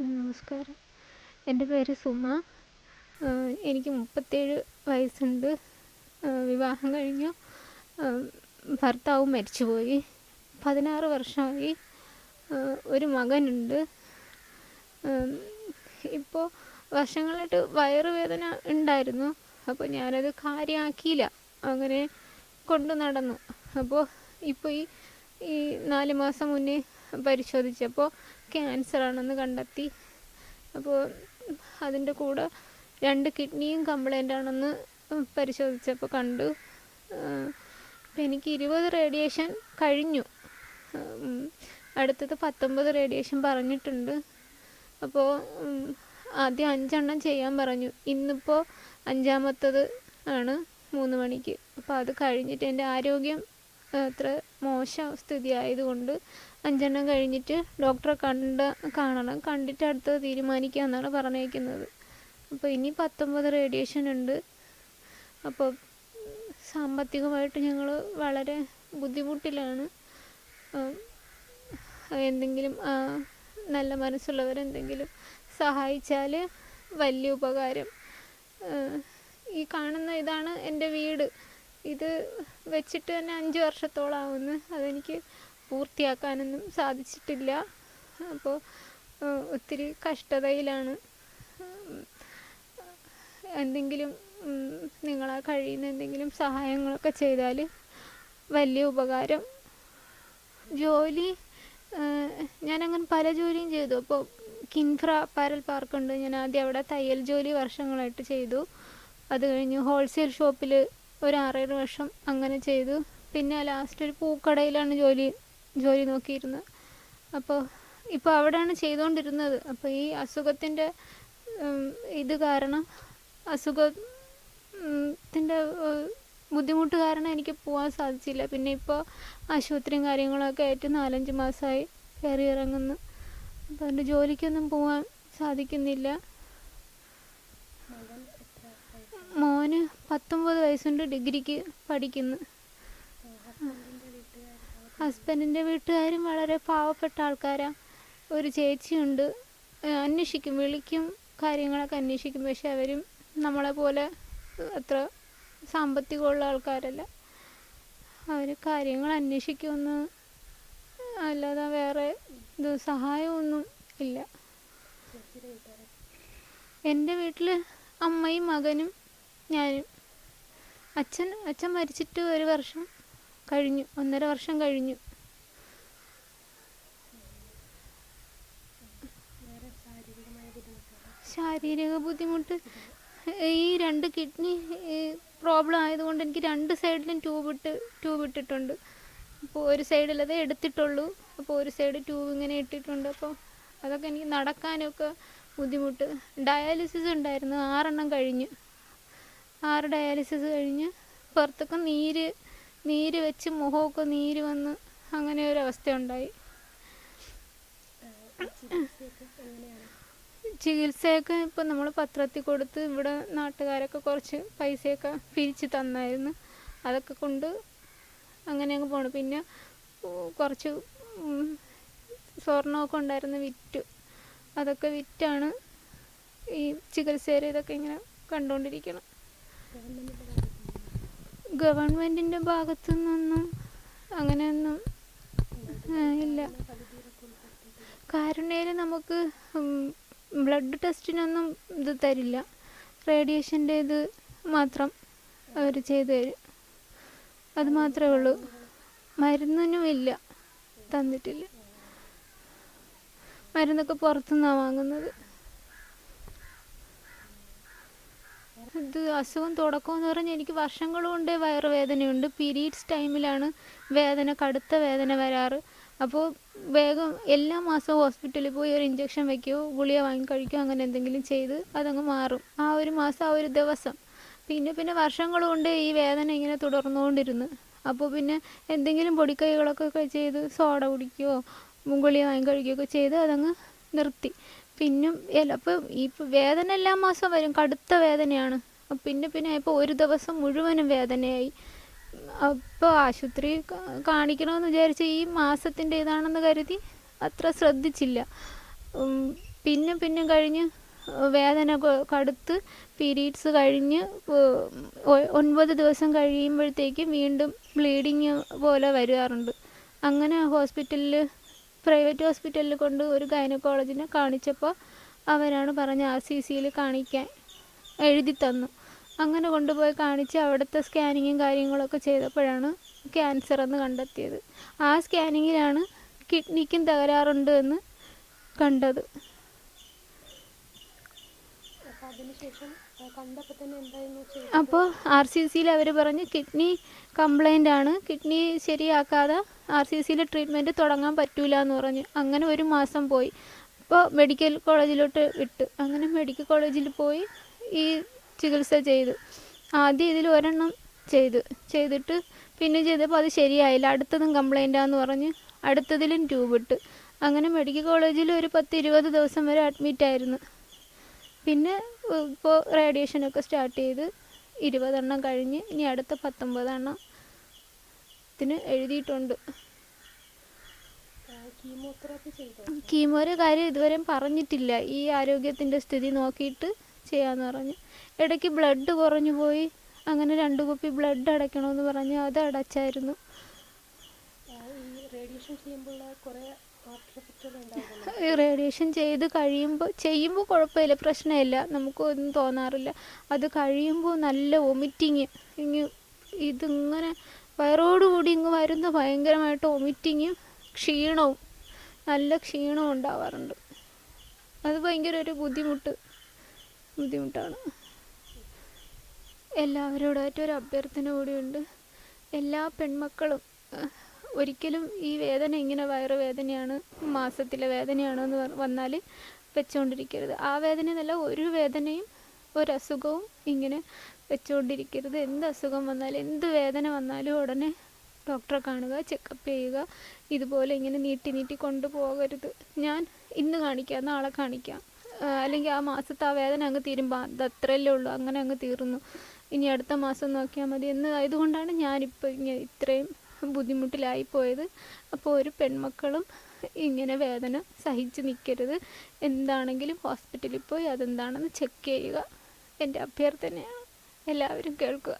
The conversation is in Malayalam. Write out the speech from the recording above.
നമസ്കാരം. എൻ്റെ പേര് സുമ. എനിക്ക് 37 വയസ്സുണ്ട്. വിവാഹം കഴിഞ്ഞു. ഭർത്താവ് മരിച്ചുപോയി. 16 വർഷമായി. ഒരു മകനുണ്ട്. ഇപ്പോൾ വർഷങ്ങളായിട്ട് വയറുവേദന ഉണ്ടായിരുന്നു. അപ്പോൾ ഞാനത് കാര്യമാക്കിയില്ല, അങ്ങനെ കൊണ്ട് നടന്നു. അപ്പോൾ ഇപ്പോൾ ഈ 4 മാസം മുന്നേ പരിശോധിച്ചപ്പോൾ ക്യാൻസറാണെന്ന് കണ്ടെത്തി. അപ്പോൾ അതിൻ്റെ കൂടെ 2 കിഡ്നിയും കംപ്ലൈൻ്റ് ആണെന്ന് പരിശോധിച്ചപ്പോൾ കണ്ടു. ഇപ്പം എനിക്ക് 20 റേഡിയേഷൻ കഴിഞ്ഞു. അടുത്തത് 19 റേഡിയേഷൻ പറഞ്ഞിട്ടുണ്ട്. അപ്പോൾ ആദ്യം 5 എണ്ണം ചെയ്യാൻ പറഞ്ഞു. ഇന്നിപ്പോൾ 5-മത്തത് ആണ് 3 മണിക്ക്. അപ്പോൾ അത് കഴിഞ്ഞിട്ട് എൻ്റെ ആരോഗ്യം അത്ര മോശം സ്ഥിതി ആയതുകൊണ്ട് 5 എണ്ണം കഴിഞ്ഞിട്ട് ഡോക്ടറെ കാണണം. കണ്ടിട്ട് അടുത്തത് തീരുമാനിക്കാമെന്നാണ് പറഞ്ഞേക്കുന്നത്. അപ്പോൾ ഇനി 19 റേഡിയേഷൻ ഉണ്ട്. അപ്പോൾ സാമ്പത്തികമായിട്ട് ഞങ്ങൾ വളരെ ബുദ്ധിമുട്ടിലാണ്. എന്തെങ്കിലും നല്ല മനസ്സുള്ളവരെന്തെങ്കിലും സഹായിച്ചാൽ വലിയ ഉപകാരം. ഈ കാണുന്ന ഇതാണ് എൻ്റെ വീട്. ഇത് വെച്ചിട്ട് തന്നെ 5 വർഷത്തോളമാവുന്നു. അതെനിക്ക് പൂർത്തിയാക്കാനൊന്നും സാധിച്ചിട്ടില്ല. അപ്പോൾ ഒത്തിരി കഷ്ടതയിലാണ്. എന്തെങ്കിലും നിങ്ങളാൽ കഴിയുന്ന എന്തെങ്കിലും സഹായങ്ങളൊക്കെ ചെയ്താൽ വലിയ ഉപകാരം. ജോലി ഞാനങ്ങനെ പല ജോലിയും ചെയ്തു. അപ്പോൾ കിൻഫ്ര പാരൽ പാർക്കുണ്ട്, ഞാൻ ആദ്യം അവിടെ തയ്യൽ ജോലി വർഷങ്ങളായിട്ട് ചെയ്തു. അത് കഴിഞ്ഞ് ഹോൾസെയിൽ ഷോപ്പിൽ ഒരു 6-7 വർഷം അങ്ങനെ ചെയ്തു. പിന്നെ ലാസ്റ്റ് ഒരു പൂക്കടയിലാണ് ജോലി നോക്കിയിരുന്നത്. അപ്പോൾ ഇപ്പോൾ അവിടെയാണ് ചെയ്തുകൊണ്ടിരുന്നത്. അപ്പോൾ ഈ അസുഖത്തിൻ്റെ ഇത് കാരണം, അസുഖത്തിൻ്റെ ബുദ്ധിമുട്ട് കാരണം എനിക്ക് പോകാൻ സാധിച്ചില്ല. പിന്നെ ഇപ്പോൾ ആശുപത്രിയും കാര്യങ്ങളൊക്കെ ആയിട്ട് 4-5 മാസമായി കയറി ഇറങ്ങുന്നു. അപ്പോൾ എൻ്റെ ജോലിക്കൊന്നും പോകാൻ സാധിക്കുന്നില്ല. മോന് 19 വയസ്സുണ്ട്, ഡിഗ്രിക്ക് പഠിക്കുന്നു. ഹസ്ബൻഡിൻ്റെ വീട്ടുകാരും വളരെ പാവപ്പെട്ട ആൾക്കാരാണ്. ഒരു ചേച്ചിയുണ്ട്, അന്വേഷിക്കും, വിളിക്കും, കാര്യങ്ങളൊക്കെ അന്വേഷിക്കും. പക്ഷെ അവരും നമ്മളെ പോലെ അത്ര സാമ്പത്തികമുള്ള ആൾക്കാരല്ല. അവർ കാര്യങ്ങൾ അന്വേഷിക്കുമെന്ന് അല്ലാതെ വേറെ സഹായമൊന്നും ഇല്ല. എൻ്റെ വീട്ടിൽ അമ്മയും മകനും ഞാനും. അച്ഛൻ മരിച്ചിട്ട് 1 വർഷം കഴിഞ്ഞു, 1.5 വർഷം കഴിഞ്ഞു. ശാരീരിക ബുദ്ധിമുട്ട് ഈ 2 കിഡ്നി പ്രോബ്ലം ആയതുകൊണ്ട് എനിക്ക് 2 സൈഡിലും ട്യൂബ് ഇട്ടിട്ടുണ്ട്. അപ്പോൾ ഒരു സൈഡിലത് എടുത്തിട്ടുള്ളൂ. അപ്പോൾ ഒരു സൈഡ് ട്യൂബ് ഇങ്ങനെ ഇട്ടിട്ടുണ്ട്. അപ്പോൾ അതൊക്കെ എനിക്ക് നടക്കാനൊക്കെ ബുദ്ധിമുട്ട്. ഡയാലിസിസ് ഉണ്ടായിരുന്നു, 6 എണ്ണം കഴിഞ്ഞു. 6 ഡയാലിസിസ് കഴിഞ്ഞ് പുറത്തൊക്കെ നീര് വെച്ച് മുഖമൊക്കെ നീര് വന്ന് അങ്ങനെ ഒരു അവസ്ഥ ഉണ്ടായി. ചികിത്സയൊക്കെ ഇപ്പം നമ്മൾ പത്രത്തിൽ കൊടുത്ത് ഇവിടെ നാട്ടുകാരൊക്കെ കുറച്ച് പൈസയൊക്കെ പിരിച്ച് തന്നായിരുന്നു. അതൊക്കെ കൊണ്ട് അങ്ങനെ അങ്ങ് പോണു. പിന്നെ കുറച്ച് സ്വർണ്ണമൊക്കെ ഉണ്ടായിരുന്നു, വിറ്റു. അതൊക്കെ വിറ്റാണ് ഈ ചികിത്സയിൽ ഇതൊക്കെ ഇങ്ങനെ കണ്ടുകൊണ്ടിരിക്കണം. ഗവൺമെൻറ്റിൻ്റെ ഭാഗത്തു നിന്നൊന്നും അങ്ങനെയൊന്നും ഇല്ല. കാരുണ്യയിൽ നമുക്ക് ബ്ലഡ് ടെസ്റ്റിനൊന്നും ഇത് തരില്ല. റേഡിയേഷൻ്റെ ഇത് മാത്രം അവർ ചെയ്തു തരും. അത് മാത്രമേ ഉള്ളൂ. മരുന്നിനും ഇല്ല, തന്നിട്ടില്ല. മരുന്നൊക്കെ പുറത്തുനിന്നാണ് വാങ്ങുന്നത്. ഇത് അസുഖം തുടക്കമെന്ന് പറഞ്ഞാൽ എനിക്ക് വർഷങ്ങൾ കൊണ്ടേ വയറുവേദനയുണ്ട്. പീരീഡ്സ് ടൈമിലാണ് കടുത്ത വേദന വരാറ്. അപ്പോൾ വേഗം എല്ലാ മാസവും ഹോസ്പിറ്റലിൽ പോയി ഒരു ഇഞ്ചക്ഷൻ വയ്ക്കുകയോ ഗുളിക വാങ്ങി കഴിക്കുകയോ അങ്ങനെ എന്തെങ്കിലും ചെയ്ത് അതങ്ങ് മാറും. ആ ഒരു മാസം, ആ ഒരു ദിവസം. പിന്നെ വർഷങ്ങൾ കൊണ്ട് ഈ വേദന ഇങ്ങനെ തുടർന്നുകൊണ്ടിരുന്നു. അപ്പോൾ പിന്നെ എന്തെങ്കിലും പൊടിക്കൈകളൊക്കെ ചെയ്ത് സോഡ കുടിക്കുകയോ ഗുളിക വാങ്ങി കഴിക്കുകയൊക്കെ ചെയ്ത് അതങ്ങ് നിർത്തി. അപ്പോൾ ഈ വേദന എല്ലാ മാസവും വരും, കടുത്ത വേദനയാണ്. പിന്നെ ഇപ്പോൾ ഒരു ദിവസം മുഴുവനും വേദനയായി. അപ്പോൾ ആശുപത്രി കാണിക്കണമെന്ന് വിചാരിച്ച് ഈ മാസത്തിൻ്റെ ഇതാണെന്ന് കരുതി അത്ര ശ്രദ്ധിച്ചില്ല. പിന്നെ കഴിഞ്ഞ് വേദന കടുത്ത് പീരീഡ്സ് കഴിഞ്ഞ് 9 ദിവസം കഴിയുമ്പോഴത്തേക്കും വീണ്ടും ബ്ലീഡിങ് പോലെ വരാറുണ്ട്. അങ്ങനെ പ്രൈവറ്റ് ഹോസ്പിറ്റലിൽ കൊണ്ട് ഒരു ഗൈനക്കോളജിനെ കാണിച്ചപ്പോൾ അവരാണ് പറഞ്ഞ RCCയിൽ കാണിക്കാൻ എഴുതി തന്നു. അങ്ങനെ കൊണ്ടുപോയി കാണിച്ച് അവിടുത്തെ സ്കാനിങ്ങും കാര്യങ്ങളൊക്കെ ചെയ്തപ്പോഴാണ് ക്യാൻസർ എന്ന് കണ്ടെത്തിയത്. ആ സ്കാനിങ്ങിലാണ് കിഡ്നിക്കും തകരാറുണ്ട് എന്ന് കണ്ടത്. അപ്പോൾ RCCയിൽ അവർ പറഞ്ഞ് കിഡ്നി കംപ്ലൈൻ്റ് ആണ്, കിഡ്നി ശരിയാക്കാതെ RCCയിൽ ട്രീറ്റ്മെൻറ്റ് തുടങ്ങാൻ പറ്റൂല എന്ന് പറഞ്ഞു. അങ്ങനെ 1 മാസം പോയി. അപ്പോൾ മെഡിക്കൽ കോളേജിലോട്ട് വിട്ട്. അങ്ങനെ മെഡിക്കൽ കോളേജിൽ പോയി ഈ ചികിത്സ ചെയ്തു. ആദ്യം ഇതിൽ ഒരെണ്ണം ചെയ്തിട്ട് പിന്നെ ചെയ്തപ്പോൾ അത് ശരിയായില്ല, അടുത്തതും കംപ്ലൈൻ്റാന്ന് പറഞ്ഞ് അടുത്തതിലും ട്യൂബ് ഇട്ട്. അങ്ങനെ മെഡിക്കൽ കോളേജിൽ ഒരു 10-20 ദിവസം വരെ അഡ്മിറ്റായിരുന്നു. പിന്നെ ഇപ്പോൾ റേഡിയേഷനൊക്കെ സ്റ്റാർട്ട് ചെയ്ത് 20 എണ്ണം കഴിഞ്ഞ് ഇനി അടുത്ത 19 എണ്ണത്തിന് എഴുതിയിട്ടുണ്ട്. കീമോയുടെ കാര്യം ഇതുവരെയും പറഞ്ഞിട്ടില്ല. ഈ ആരോഗ്യത്തിൻ്റെ സ്ഥിതി നോക്കിയിട്ട് ചെയ്യാമെന്ന് പറഞ്ഞു. ഇടയ്ക്ക് ബ്ലഡ് കുറഞ്ഞു പോയി. അങ്ങനെ 2 കുപ്പി ബ്ലഡ് അടയ്ക്കണമെന്ന് പറഞ്ഞ് അത് അടച്ചായിരുന്നു. റേഡിയേഷൻ ചെയ്യുമ്പോൾ കുഴപ്പമില്ല, പ്രശ്നമില്ല, നമുക്കൊന്നും തോന്നാറില്ല. അത് കഴിയുമ്പോൾ നല്ല വൊമിറ്റിങ്, ഇതിങ്ങനെ വയറോടുകൂടി ഇങ്ങ് വരുന്ന ഭയങ്കരമായിട്ട് വൊമിറ്റിങ്ങും ക്ഷീണവും, നല്ല ക്ഷീണവും ഉണ്ടാവാറുണ്ട്. അത് ഭയങ്കര ഒരു ബുദ്ധിമുട്ടാണ്. എല്ലാവരോടായിട്ടൊരു അഭ്യർത്ഥന കൂടിയുണ്ട്. എല്ലാ പെൺമക്കളും ഒരിക്കലും ഈ വേദന ഇങ്ങനെ വയറുവേദനയാണ്, മാസത്തിലെ വേദനയാണെന്ന് വന്നാൽ വെച്ചുകൊണ്ടിരിക്കരുത്. ആ വേദന എന്നല്ല, ഒരു വേദനയും ഒരസുഖവും ഇങ്ങനെ വെച്ചുകൊണ്ടിരിക്കരുത്. എന്ത് അസുഖം വന്നാലും എന്ത് വേദന വന്നാലും ഉടനെ ഡോക്ടറെ കാണുക, ചെക്കപ്പ് ചെയ്യുക. ഇതുപോലെ ഇങ്ങനെ നീട്ടി കൊണ്ടുപോകരുത്. ഞാൻ ഇന്ന് കാണിക്കാം, നാളെ കാണിക്കാം, അല്ലെങ്കിൽ ആ മാസത്തെ ആ വേദന അങ്ങ് തീരുമ്പോൾ അതത്രയല്ലേ ഉള്ളൂ, അങ്ങനെ അങ്ങ് തീർന്നു, ഇനി അടുത്ത മാസം നോക്കിയാൽ മതി എന്ന് ആയതുകൊണ്ടാണ് ഞാനിപ്പോൾ ഇത്രയും ബുദ്ധിമുട്ടിലായിപ്പോയത്. അപ്പോൾ ഒരു പെൺമക്കളും ഇങ്ങനെ വേദന സഹിച്ച് നിൽക്കരുത്. എന്താണെങ്കിലും ഹോസ്പിറ്റലിൽ പോയി അതെന്താണെന്ന് ചെക്ക് ചെയ്യുക. എൻ്റെ അഭ്യർത്ഥനയാണ്. എല്ലാവരും കേൾക്കുക.